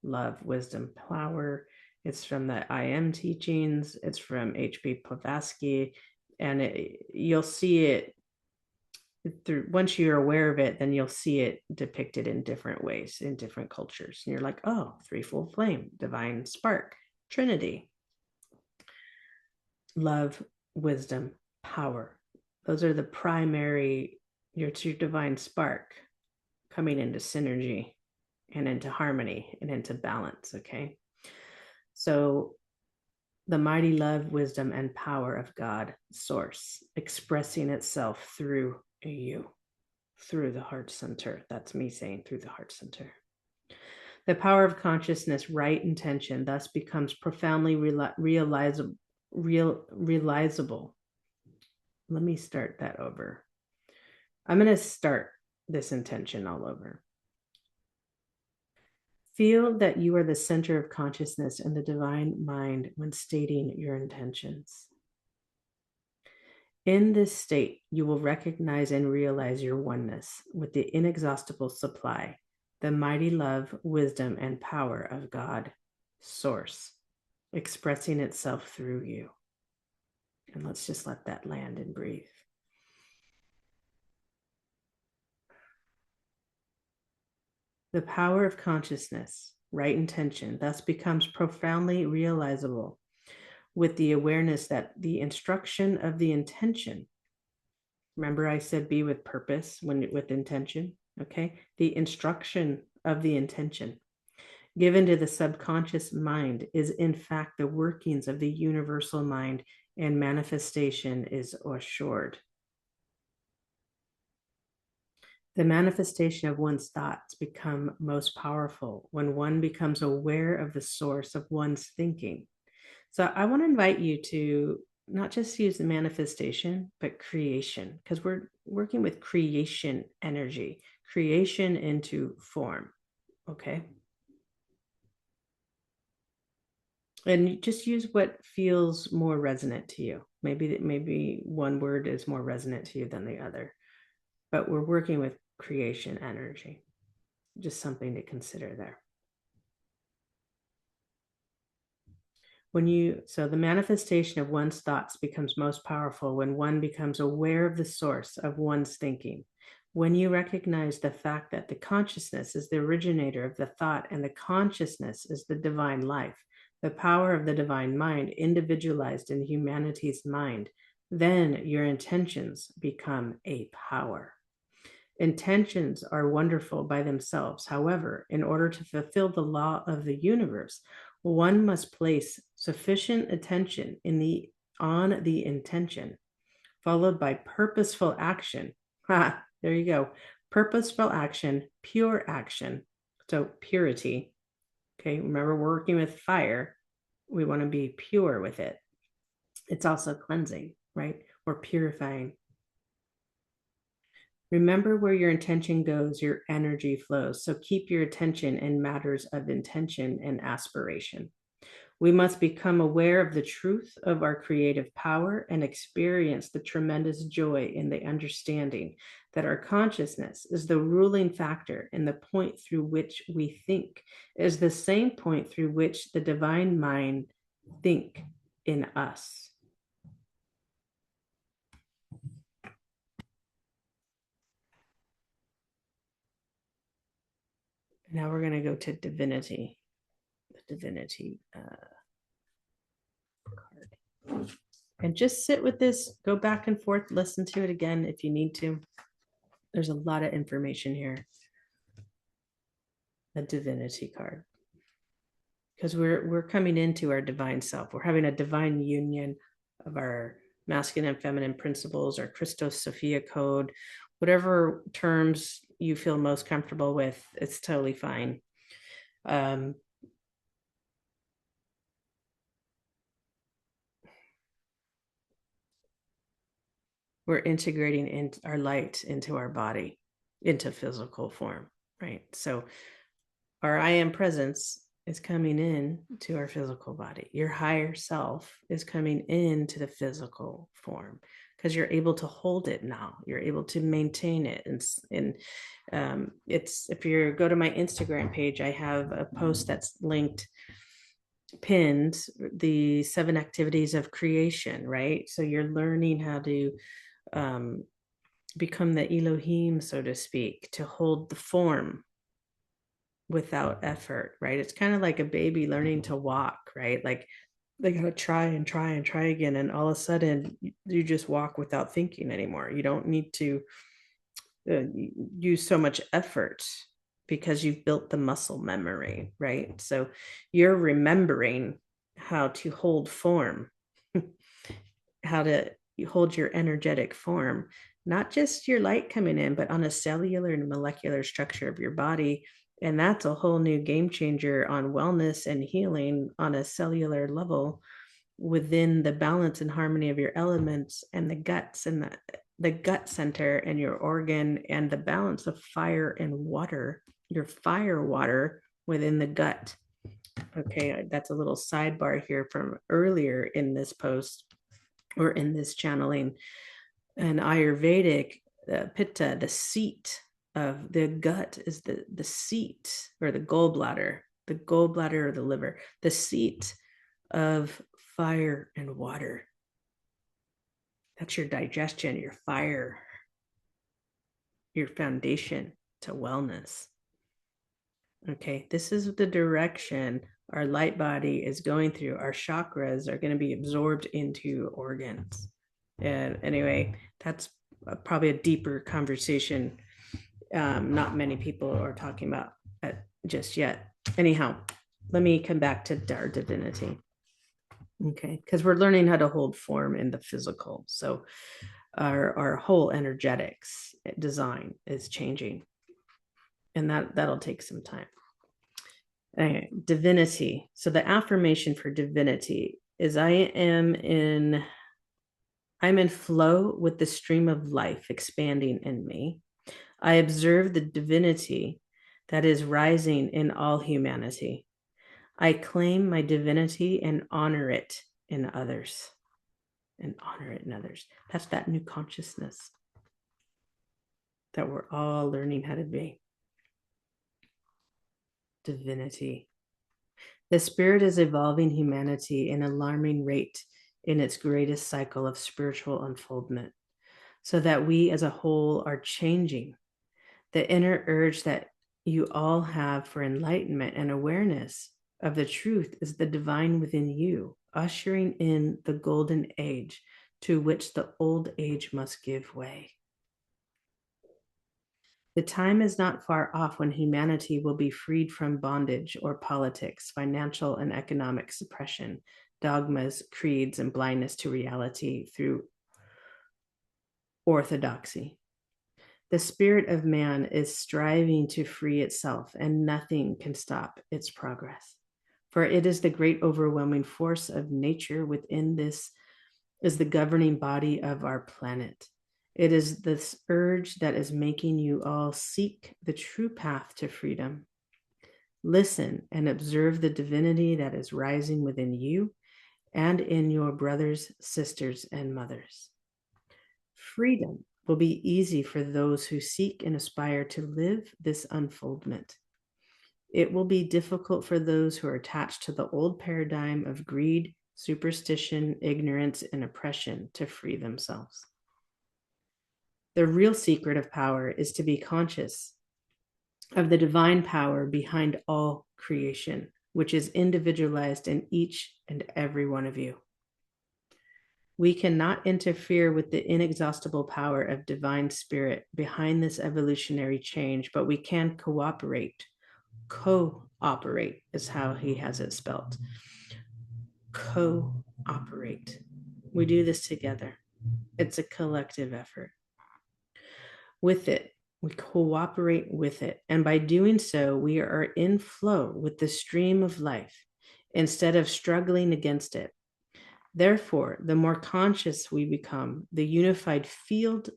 love, wisdom, power, it's from the I Am teachings. It's from H.P. Blavatsky. And you'll see it through, once you're aware of it, then you'll see it depicted in different ways in different cultures. And you're like, oh, threefold flame, divine spark, Trinity. Love, wisdom, power. Those are the primary, your divine spark coming into synergy and into harmony and into balance, okay? So the mighty love, wisdom, and power of God, source, expressing itself through you, through the heart center. That's me saying through the heart center. The power of consciousness, right intention, thus becomes profoundly realizable. Let me start that over. I'm going to start this intention all over. Feel that you are the center of consciousness in the divine mind when stating your intentions. In this state, you will recognize and realize your oneness with the inexhaustible supply, the mighty love, wisdom, and power of God, source, expressing itself through you. And let's just let that land and breathe. The power of consciousness, right intention, thus becomes profoundly realizable with the awareness that the instruction of the intention, remember I said be with purpose with intention, okay? The instruction of the intention given to the subconscious mind is in fact the workings of the universal mind, and manifestation is assured. The manifestation of one's thoughts become most powerful when one becomes aware of the source of one's thinking. So I want to invite you to not just use the manifestation, but creation, because we're working with creation energy, creation into form, okay? And just use what feels more resonant to you. Maybe one word is more resonant to you than the other, but we're working with creation energy. Just something to consider there. So the manifestation of one's thoughts becomes most powerful when one becomes aware of the source of one's thinking. When you recognize the fact that the consciousness is the originator of the thought and the consciousness is the divine life, the power of the divine mind individualized in humanity's mind, then your intentions become a power. Intentions are wonderful by themselves. However, in order to fulfill the law of the universe, one must place sufficient attention on the intention, followed by purposeful action. Ha, there you go. Purposeful action, pure action. So purity. Okay, remember we're working with fire. We want to be pure with it. It's also cleansing, right? Or purifying. Remember, where your intention goes, your energy flows. So keep your attention in matters of intention and aspiration. We must become aware of the truth of our creative power and experience the tremendous joy in the understanding that our consciousness is the ruling factor, and the point through which we think is the same point through which the divine mind think in us. Now we're going to go to divinity. The divinity card. And just sit with this, go back and forth, listen to it again if you need to. There's a lot of information here. The divinity card. Because we're coming into our divine self. We're having a divine union of our masculine and feminine principles, our Christos Sophia code, whatever terms you feel most comfortable with, it's totally fine. We're integrating in our light into our body, into physical form, right? So our I am presence is coming in to our physical body. Your higher self is coming into the physical form because you're able to hold it now. You're able to maintain it. And it's, if you go to my Instagram page, I have a post that's linked, pinned, the 7 activities of creation, right? So you're learning how to become the Elohim, so to speak, to hold the form without effort, right? It's kind of like a baby learning to walk, right? Like they got to try and try and try again. And all of a sudden you just walk without thinking anymore. You don't need to use so much effort because you've built the muscle memory, right? So you're remembering how to hold form, how to hold your energetic form, not just your light coming in, but on a cellular and molecular structure of your body. And that's a whole new game changer on wellness and healing on a cellular level within the balance and harmony of your elements and the guts and the gut center and your organ and the balance of fire and water, your fire water within the gut. Okay, that's a little sidebar here from earlier in this post or in this channeling. And Ayurvedic, pitta, the seat of the gut, is the seat, or the gallbladder or the liver, the seat of fire and water. That's your digestion, your fire, your foundation to wellness. Okay, this is the direction our light body is going through. Our chakras are going to be absorbed into organs. And anyway, that's probably a deeper conversation. Not many people are talking about it just yet. Anyhow, let me come back to our divinity. Okay, because we're learning how to hold form in the physical. So our whole energetics design is changing. And that'll take some time. Okay, divinity. So the affirmation for divinity is I'm in flow with the stream of life expanding in me. I observe the divinity that is rising in all humanity. I claim my divinity and honor it in others. That's that new consciousness that we're all learning how to be. Divinity. The spirit is evolving humanity in an alarming rate in its greatest cycle of spiritual unfoldment, so that we as a whole are changing The inner urge that you all have for enlightenment and awareness of the truth is the divine within you, ushering in the golden age to which the old age must give way. The time is not far off when humanity will be freed from bondage or politics, financial and economic suppression, dogmas, creeds, and blindness to reality through orthodoxy. The spirit of man is striving to free itself, and nothing can stop its progress. For it is the great overwhelming force of nature within this is the governing body of our planet. It is this urge that is making you all seek the true path to freedom. Listen and observe the divinity that is rising within you and in your brothers, sisters, and mothers. Freedom will be easy for those who seek and aspire to live this unfoldment. It will be difficult for those who are attached to the old paradigm of greed, superstition, ignorance, and oppression to free themselves. The real secret of power is to be conscious of the divine power behind all creation, which is individualized in each and every one of you. We cannot interfere with the inexhaustible power of divine spirit behind this evolutionary change, but we can cooperate. Cooperate is how he has it spelled. Cooperate. We do this together. It's a collective effort. With it, we cooperate with it. And by doing so, we are in flow with the stream of life instead of struggling against it. Therefore, the more conscious we become, the unified field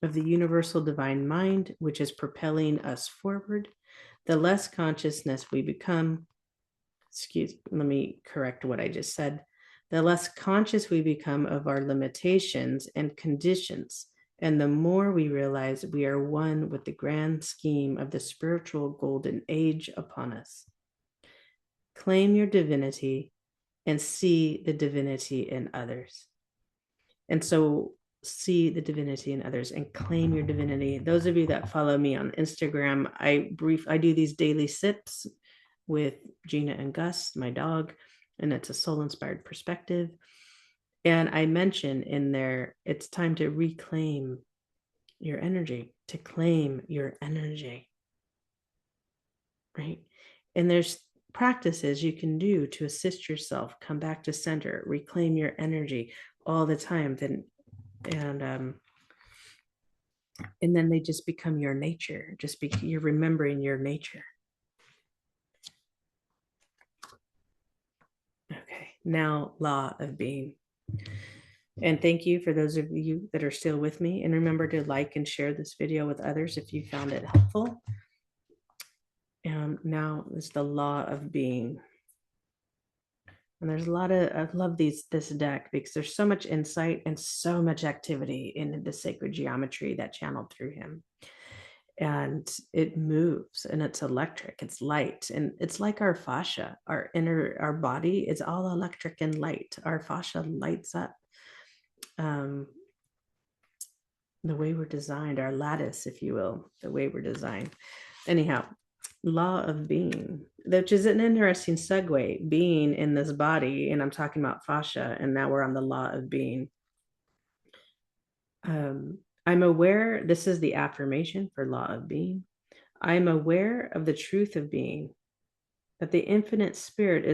of the universal divine mind, which is propelling us forward, the less consciousness we become. Let me correct what I just said. The less conscious we become of our limitations and conditions, and the more we realize we are one with the grand scheme of the spiritual golden age upon us. Claim your divinity and see the divinity in others. And so see the divinity in others and claim your divinity. Those of you that follow me on Instagram, I do these daily sips with Gina and Gus, my dog, and it's a soul-inspired perspective. And I mention in there, it's time to reclaim your energy, to claim your energy, right? And there's practices you can do to assist yourself come back to center, reclaim your energy all the time. And then they just become your nature. You're remembering your nature. Okay, now law of being. And thank you for those of you that are still with me. And remember to like and share this video with others if you found it helpful. And now is the law of being. And there's a lot of, I love this deck because there's so much insight and so much activity in the sacred geometry that channeled through him. And it moves and it's electric, it's light, and it's like our fascia, our body is all electric and light. Our fascia lights up. The way we're designed, our lattice, if you will, the way we're designed. Anyhow, law of being, which is an interesting segue, being in this body, and I'm talking about fascia, and now we're on the law of being. I'm aware, this is the affirmation for law of being. I am aware of the truth of being, that the infinite spirit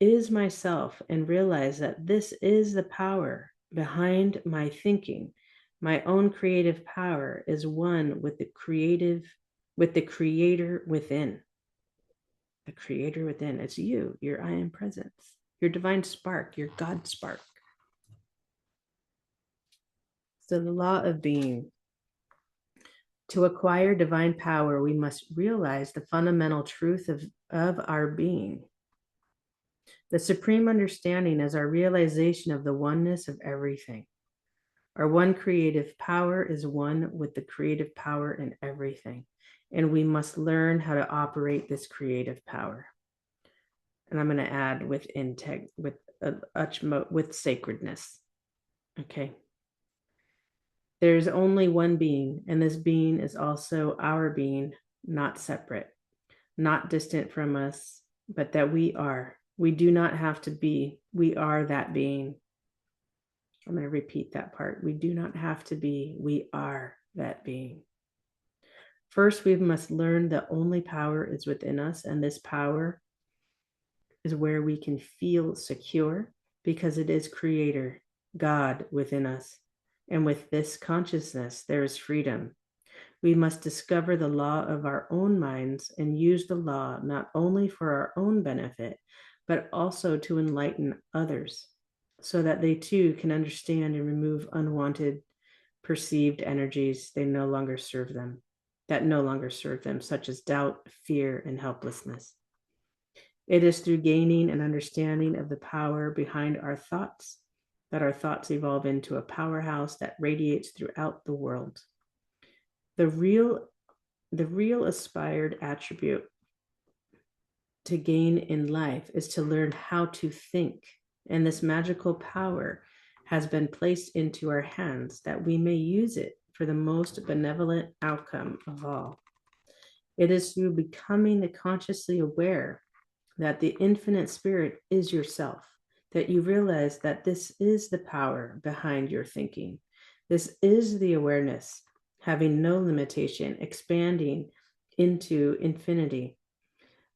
is myself, and realize that this is the power behind my thinking. My own creative power is one with the creator within. The creator within. It's you, your I am presence, your divine spark, your God spark. So the law of being. To acquire divine power, we must realize the fundamental truth of our being. The supreme understanding is our realization of the oneness of everything. Our one creative power is one with the creative power in everything. And we must learn how to operate this creative power. And I'm going to add with sacredness. Okay. There's only one being, and this being is also our being, not separate, not distant from us, but that we are. We do not have to be, we are that being. I'm going to repeat that part. We do not have to be, we are that being. First, we must learn that only power is within us, and this power is where we can feel secure because it is Creator, God within us. And with this consciousness, there is freedom. We must discover the law of our own minds and use the law not only for our own benefit, but also to enlighten others so that they too can understand and remove unwanted perceived energies that no longer serve them, such as doubt, fear, and helplessness. It is through gaining an understanding of the power behind our thoughts that our thoughts evolve into a powerhouse that radiates throughout the world. The real aspired attribute to gain in life is to learn how to think, and this magical power has been placed into our hands that we may use it for the most benevolent outcome of all. It is through becoming consciously aware that the infinite spirit is yourself, that you realize that this is the power behind your thinking. This is the awareness, having no limitation, expanding into infinity.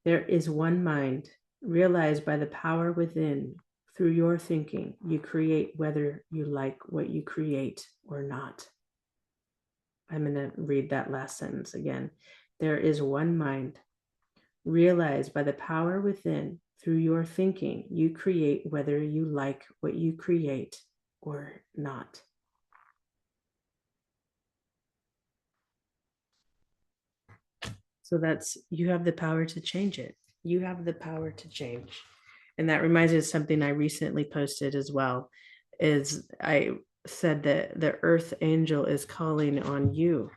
There is one mind, realized by the power within. Through your thinking, you create whether you like what you create or not. I'm going to read that last sentence again. There is one mind, realized by the power within. Through your thinking, you create whether you like what you create or not. So that's, you have the power to change it. You have the power to change. And that reminds me of something I recently posted as well, is I said that the earth angel is calling on you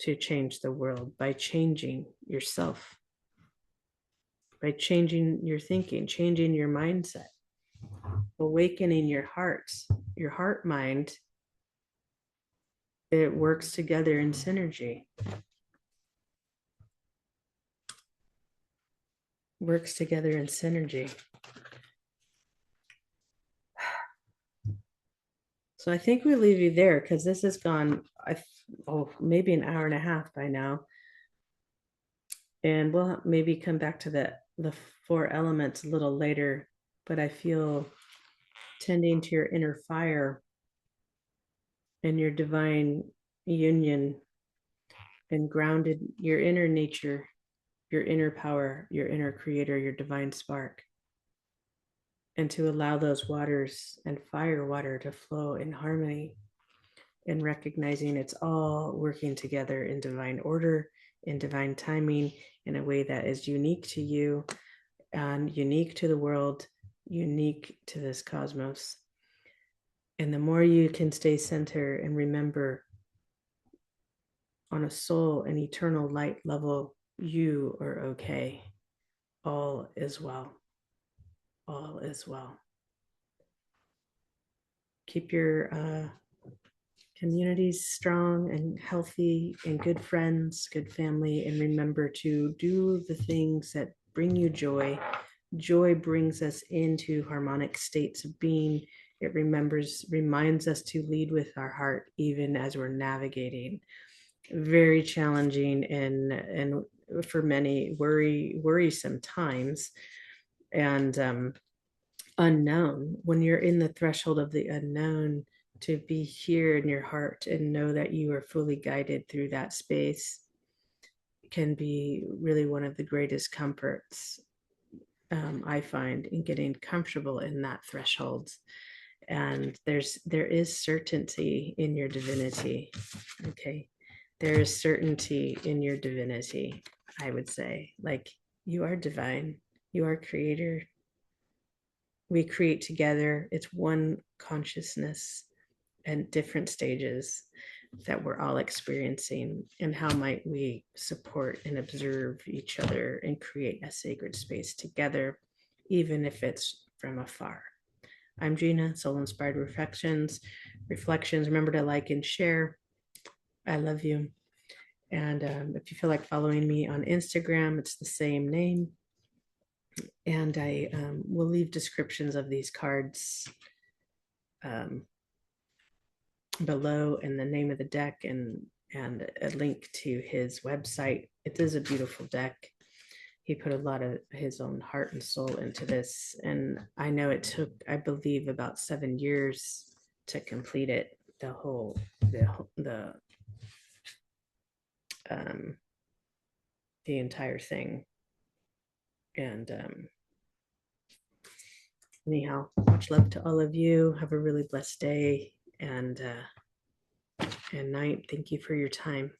to change the world by changing yourself, by changing your thinking, changing your mindset, awakening your heart mind. It works together in synergy. Works together in synergy. So I think we leave you there because this has gone, maybe an hour and a half by now. And we'll maybe come back to the four elements a little later, but I feel tending to your inner fire and your divine union and grounded your inner nature, your inner power, your inner creator, your divine spark. And to allow those waters and fire water to flow in harmony and recognizing it's all working together in divine order, in divine timing, in a way that is unique to you and unique to the world, unique to this cosmos. And the more you can stay centered and remember on a soul and eternal light level, you are okay. All is well. All is well. Keep your communities strong and healthy and good friends, good family, and remember to do the things that bring you joy. Joy brings us into harmonic states of being. It reminds us to lead with our heart, even as we're navigating very challenging and for many worrisome times and unknown. When you're in the threshold of the unknown, to be here in your heart and know that you are fully guided through that space can be really one of the greatest comforts I find in getting comfortable in that threshold. And there is certainty in your divinity. Okay, there is certainty in your divinity. I would say, like, you are divine, you are creator. We create together. It's one consciousness and different stages that we're all experiencing. And how might we support and observe each other and create a sacred space together, even if it's from afar. I'm Gina, Soul Inspired Reflections. Remember to like and share. I love you. And if you feel like following me on Instagram, it's the same name. And I will leave descriptions of these cards below, and the name of the deck, and a link to his website. It is a beautiful deck. He put a lot of his own heart and soul into this, and I know it took, I believe, about 7 years to complete it. Um, the entire thing. And anyhow, much love to all of you. Have a really blessed day and night. Thank you for your time.